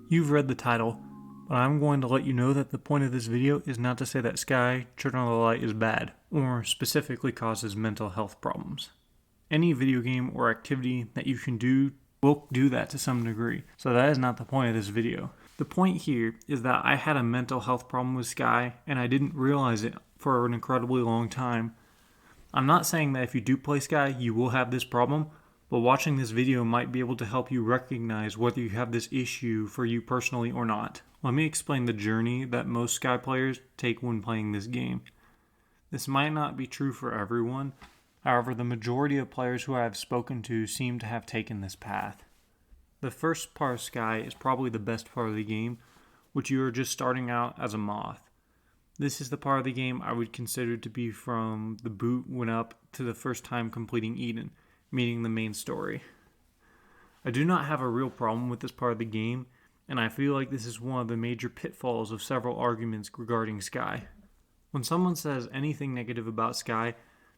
You've read the title, but I'm going to let you know that the point of this video is not to say that Sky, Children of the Light is bad, or specifically causes mental health problems. Any video game or activity that you can do will do that to some degree, so that is not the point of this video. The point here is that I had a mental health problem with Sky, and I didn't realize it for an incredibly long time. I'm not saying that if you do play Sky, you will have this problem, but watching this video might be able to help you recognize whether you have this issue for you personally or not. Let me explain the journey that most Sky players take when playing this game. This might not be true for everyone, however, the majority of players who I have spoken to seem to have taken this path. The first part of Sky is probably the best part of the game, which you are just starting out as a moth. This is the part of the game I would consider to be from the boot went up to the first time completing Eden, meaning the main story. I do not have a real problem with this part of the game, and I feel like this is one of the major pitfalls of several arguments regarding Sky. When someone says anything negative about Sky,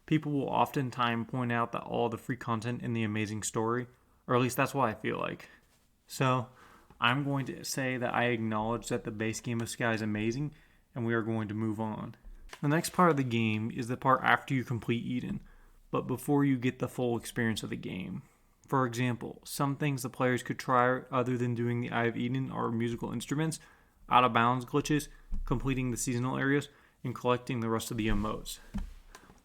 people will oftentimes point out that all the free content in the amazing story, or at least that's what I feel like. So, I'm going to say that I acknowledge that the base game of Sky is amazing, and we are going to move on. The next part of the game is the part after you complete Eden, but before you get the full experience of the game. For example, some things the players could try other than doing the Eye of Eden are musical instruments, out of bounds glitches, completing the seasonal areas, and collecting the rest of the emotes.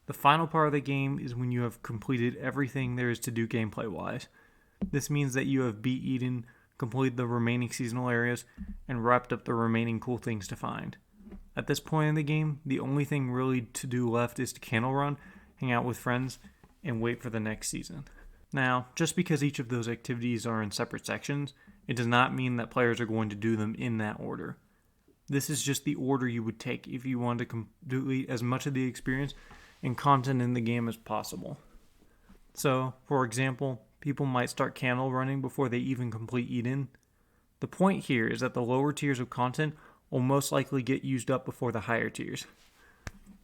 The final part of the game is when you have completed everything there is to do gameplay wise. This means that you have beat Eden, completed the remaining seasonal areas, and wrapped up the remaining cool things to find. At this point in the game, the only thing really to do left is to candle run, hang out with friends, and wait for the next season. Now, just because each of those activities are in separate sections, it does not mean that players are going to do them in that order. This is just the order you would take if you wanted to complete as much of the experience and content in the game as possible. So, for example, people might start candle running before they even complete Eden. The point here is that the lower tiers of content will most likely get used up before the higher tiers.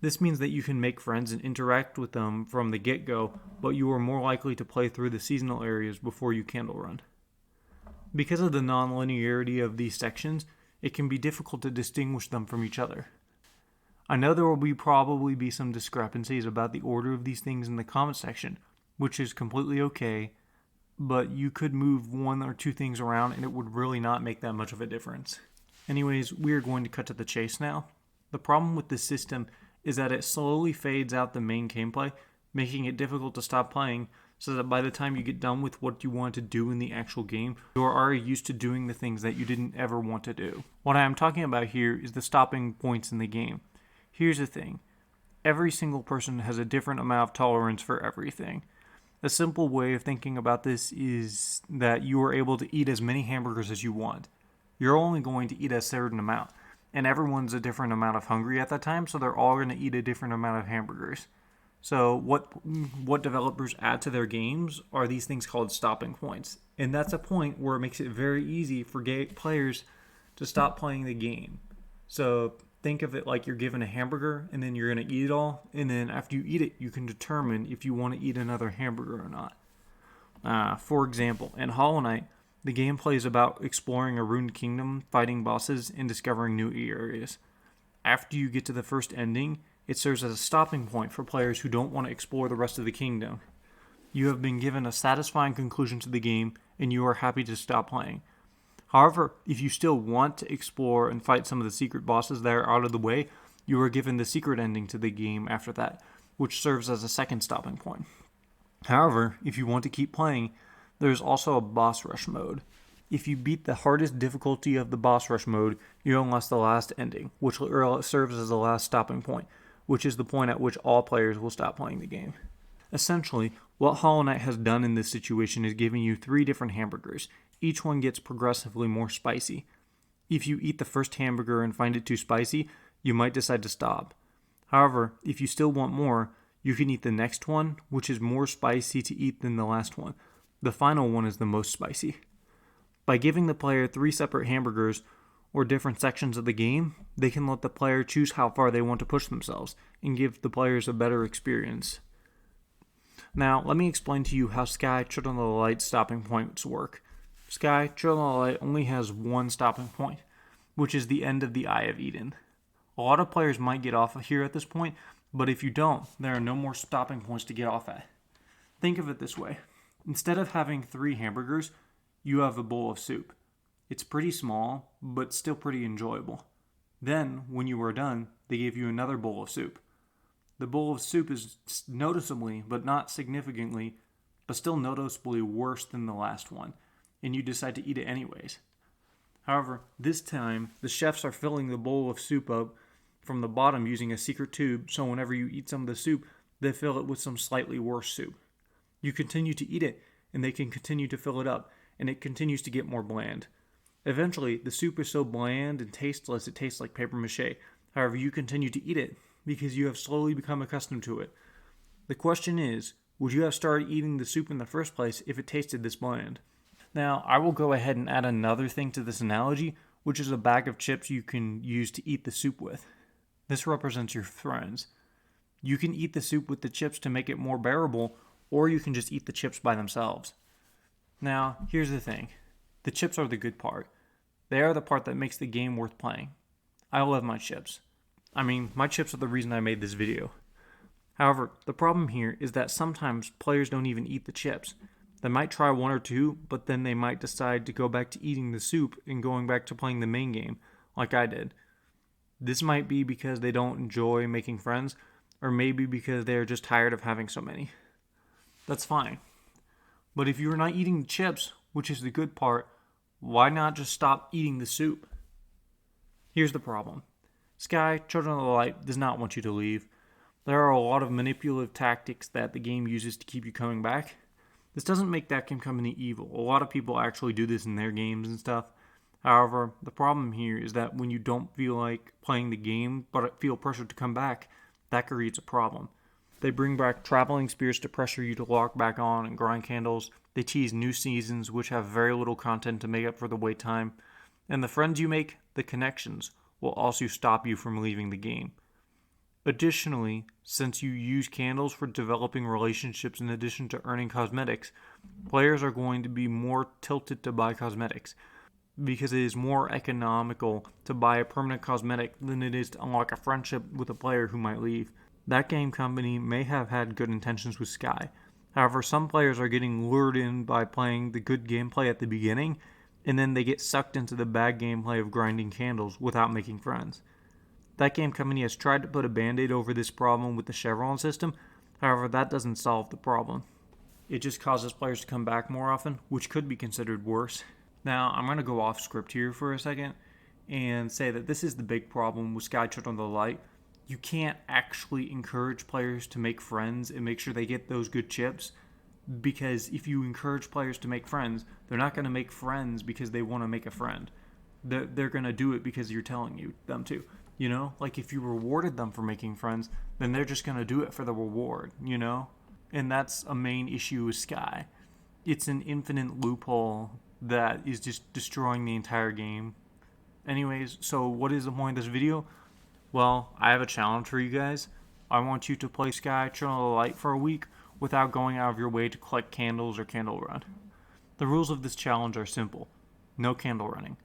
This means that you can make friends and interact with them from the get-go, but you are more likely to play through the seasonal areas before you candle run. Because of the non-linearity of these sections, it can be difficult to distinguish them from each other. I know there will probably be some discrepancies about the order of these things in the comment section, which is completely okay, but you could move one or two things around and it would really not make that much of a difference. Anyways, we are going to cut to the chase now. The problem with this system is that it slowly fades out the main gameplay, making it difficult to stop playing, so that by the time you get done with what you want to do in the actual game, you are already used to doing the things that you didn't ever want to do. What I am talking about here is the stopping points in the game. Here's the thing. Every single person has a different amount of tolerance for everything. A simple way of thinking about this is that you are able to eat as many hamburgers as you want. You're only going to eat a certain amount, and everyone's a different amount of hungry at that time, so they're all going to eat a different amount of hamburgers. So what developers add to their games are these things called stopping points, and that's a point where it makes it very easy for players to stop playing the game. So think of it like you're given a hamburger, and then you're going to eat it all, and then after you eat it, you can determine if you want to eat another hamburger or not. For example, in Hollow Knight, the gameplay is about exploring a ruined kingdom, fighting bosses, and discovering new areas. After you get to the first ending, it serves as a stopping point for players who don't want to explore the rest of the kingdom. You have been given a satisfying conclusion to the game, and you are happy to stop playing. However, if you still want to explore and fight some of the secret bosses that are out of the way, you are given the secret ending to the game after that, which serves as a second stopping point. However, if you want to keep playing, there's also a boss rush mode. If you beat the hardest difficulty of the boss rush mode, you unlock the last ending, which serves as the last stopping point, which is the point at which all players will stop playing the game. Essentially, what Hollow Knight has done in this situation is giving you 3 different hamburgers. Each one gets progressively more spicy. If you eat the first hamburger and find it too spicy, you might decide to stop. However, if you still want more, you can eat the next one, which is more spicy to eat than the last one. The final one is the most spicy. By giving the player 3 separate hamburgers, or different sections of the game, they can let the player choose how far they want to push themselves, and give the players a better experience. Now, let me explain to you how Sky, Children of the Light stopping points work. Sky, Children of the Light only has one stopping point, which is the end of the Eye of Eden. A lot of players might get off of here at this point, but if you don't, there are no more stopping points to get off at. Think of it this way. Instead of having 3 hamburgers, you have a bowl of soup. It's pretty small, but still pretty enjoyable. Then, when you are done, they give you another bowl of soup. The bowl of soup is noticeably, but not significantly, but still noticeably worse than the last one, and you decide to eat it anyways. However, this time, the chefs are filling the bowl of soup up from the bottom using a secret tube, so whenever you eat some of the soup, they fill it with some slightly worse soup. You continue to eat it, and they can continue to fill it up, and it continues to get more bland. Eventually, the soup is so bland and tasteless it tastes like paper mache. However, you continue to eat it because you have slowly become accustomed to it. The question is, would you have started eating the soup in the first place if it tasted this bland? Now, I will go ahead and add another thing to this analogy, which is a bag of chips you can use to eat the soup with. This represents your friends. You can eat the soup with the chips to make it more bearable, or you can just eat the chips by themselves. Now, here's the thing. The chips are the good part. They are the part that makes the game worth playing. I love my chips. My chips are the reason I made this video. However, the problem here is that sometimes players don't even eat the chips. They might try 1 or 2, but then they might decide to go back to eating the soup and going back to playing the main game, like I did. This might be because they don't enjoy making friends, or maybe because they are just tired of having so many. That's fine. But if you are not eating the chips, which is the good part, why not just stop eating the soup? Here's the problem. Sky, Children of the Light, does not want you to leave. There are a lot of manipulative tactics that the game uses to keep you coming back. This doesn't make that game company evil. A lot of people actually do this in their games and stuff. However, the problem here is that when you don't feel like playing the game, but feel pressured to come back, that creates a problem. They bring back traveling spirits to pressure you to log back on and grind candles. They tease new seasons, which have very little content to make up for the wait time. And the friends you make, the connections, will also stop you from leaving the game. Additionally, since you use candles for developing relationships in addition to earning cosmetics, players are going to be more tilted to buy cosmetics, because it is more economical to buy a permanent cosmetic than it is to unlock a friendship with a player who might leave. That game company may have had good intentions with Sky. However, some players are getting lured in by playing the good gameplay at the beginning, and then they get sucked into the bad gameplay of grinding candles without making friends. That game company has tried to put a band-aid over this problem with the chevron system. However, that doesn't solve the problem. It just causes players to come back more often, which could be considered worse. Now, I'm going to go off script here for a second and say that this is the big problem with Sky Children of the Light. You can't actually encourage players to make friends and make sure they get those good chips, because if you encourage players to make friends, they're not going to make friends because they want to make a friend. They're going to do it because you're telling them to. Like if you rewarded them for making friends, then they're just going to do it for the reward, And that's a main issue with Sky. It's an infinite loophole that is just destroying the entire game. Anyways, so what is the point of this video? Well, I have a challenge for you guys. I want you to play Sky Children of the Light for a week without going out of your way to collect candles or candle run. The rules of this challenge are simple. No candle running.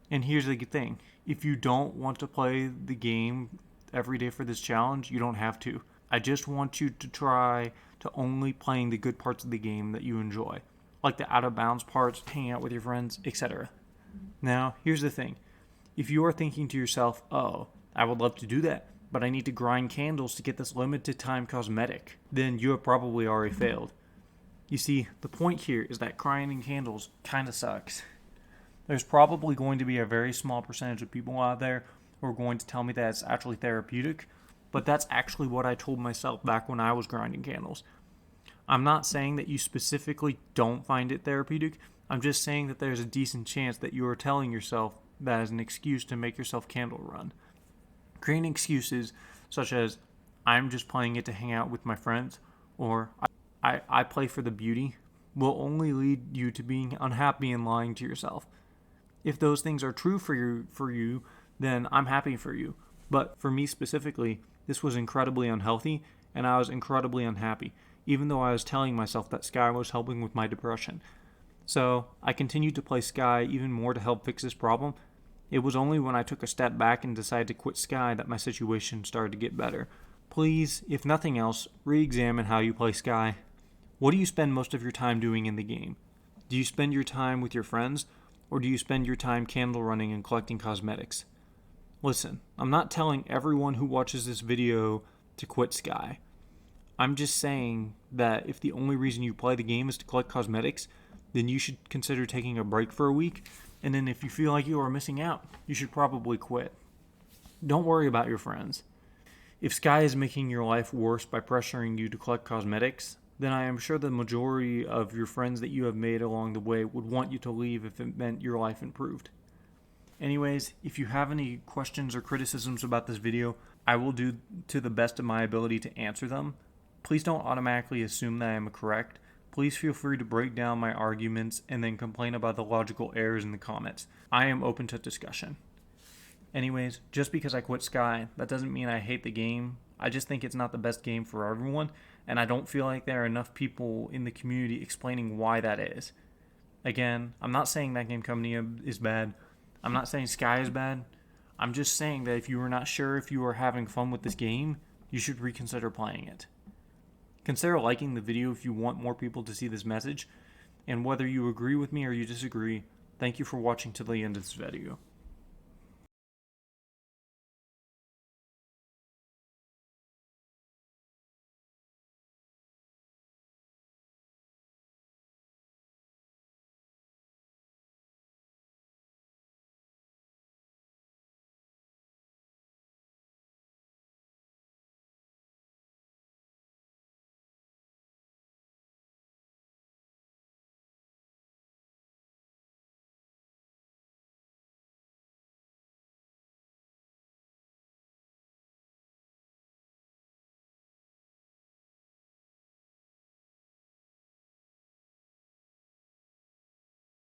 And here's the thing. If you don't want to play the game every day for this challenge, you don't have to. I just want you to try to only playing the good parts of the game that you enjoy, like the out of bounds parts, hanging out with your friends, etc. Now, here's the thing. If you are thinking to yourself, oh, I would love to do that, but I need to grind candles to get this limited time cosmetic, then you have probably already failed. You see, the point here is that grinding candles kind of sucks. There's probably going to be a very small percentage of people out there who are going to tell me that it's actually therapeutic, but that's actually what I told myself back when I was grinding candles. I'm not saying that you specifically don't find it therapeutic. I'm just saying that there's a decent chance that you are telling yourself that as an excuse to make yourself candle run. Creating excuses such as, I'm just playing it to hang out with my friends, or I play for the beauty, will only lead you to being unhappy and lying to yourself. If those things are true for you, then I'm happy for you. But for me specifically, this was incredibly unhealthy, and I was incredibly unhappy, even though I was telling myself that Sky was helping with my depression. So I continued to play Sky even more to help fix this problem. It was only when I took a step back and decided to quit Sky that my situation started to get better. Please, if nothing else, re-examine how you play Sky. What do you spend most of your time doing in the game? Do you spend your time with your friends, or do you spend your time candle running and collecting cosmetics? Listen, I'm not telling everyone who watches this video to quit Sky. I'm just saying that if the only reason you play the game is to collect cosmetics, then you should consider taking a break for a week, and then if you feel like you are missing out, you should probably quit. Don't worry about your friends. If Sky is making your life worse by pressuring you to collect cosmetics, then I am sure the majority of your friends that you have made along the way would want you to leave if it meant your life improved. Anyways, if you have any questions or criticisms about this video, I will do to the best of my ability to answer them. Please don't automatically assume that I am correct. Please feel free to break down my arguments and then complain about the logical errors in the comments. I am open to discussion. Anyways, just because I quit Sky, that doesn't mean I hate the game. I just think it's not the best game for everyone, and I don't feel like there are enough people in the community explaining why that is. Again, I'm not saying that Game Company is bad. I'm not saying Sky is bad. I'm just saying that if you are not sure if you are having fun with this game, you should reconsider playing it. Consider liking the video if you want more people to see this message, and whether you agree with me or you disagree, thank you for watching to the end of this video.